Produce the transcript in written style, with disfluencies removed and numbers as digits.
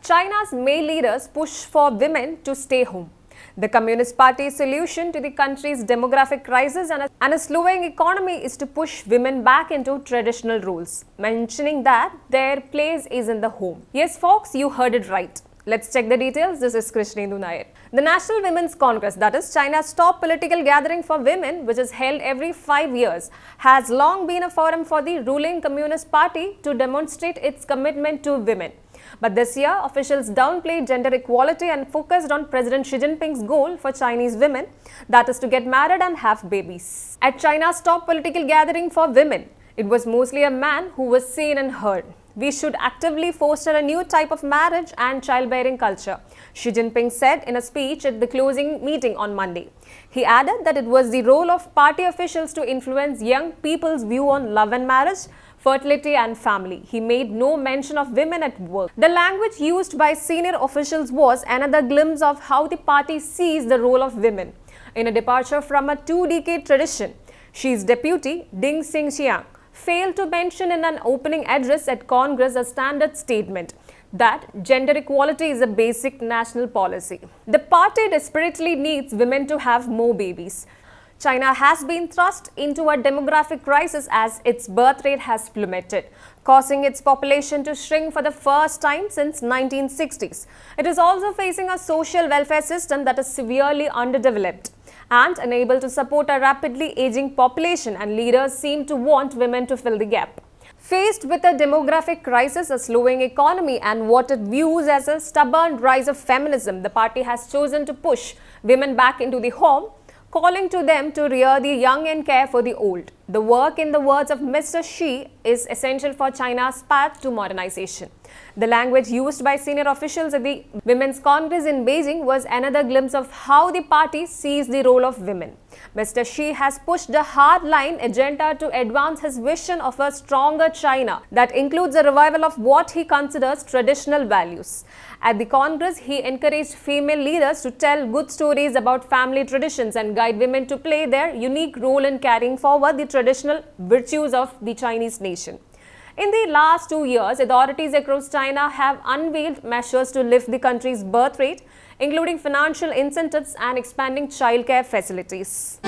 China's male leaders push for women to stay home. The Communist Party's solution to the country's demographic crisis and a slowing economy is to push women back into traditional roles, mentioning that their place is in the home. Yes, folks, you heard it right. Let's check the details. This is Krishnendu Nair. The National Women's Congress, that is China's top political gathering for women, which is held every 5 years, has long been a forum for the ruling Communist Party to demonstrate its commitment to women. But this year, officials downplayed gender equality and focused on President Xi Jinping's goal for Chinese women, that is to get married and have babies. At China's top political gathering for women, it was mostly a man who was seen and heard. We should actively foster a new type of marriage and childbearing culture, Xi Jinping said in a speech at the closing meeting on Monday. He added that it was the role of party officials to influence young people's view on love and marriage, fertility and family. He made no mention of women at work. The language used by senior officials was another glimpse of how the party sees the role of women. In a departure from a 2-decade tradition, Xi's deputy, Ding Xingxiang, failed to mention in an opening address at Congress a standard statement that gender equality is a basic national policy. The party desperately needs women to have more babies. China has been thrust into a demographic crisis as its birth rate has plummeted, causing its population to shrink for the first time since 1960s. It is also facing a social welfare system that is severely underdeveloped and unable to support a rapidly aging population, and leaders seem to want women to fill the gap. Faced with a demographic crisis, a slowing economy, and what it views as a stubborn rise of feminism, the party has chosen to push women back into the home, calling to them to rear the young and care for the old. The work, in the words of Mr. Xi, is essential for China's path to modernization. The language used by senior officials at the Women's Congress in Beijing was another glimpse of how the party sees the role of women. Mr. Xi has pushed a hard-line agenda to advance his vision of a stronger China that includes a revival of what he considers traditional values. At the Congress, he encouraged female leaders to tell good stories about family traditions and guide women to play their unique role in carrying forward the traditional virtues of the Chinese nation. In the last 2 years, authorities across China have unveiled measures to lift the country's birth rate, including financial incentives and expanding childcare facilities.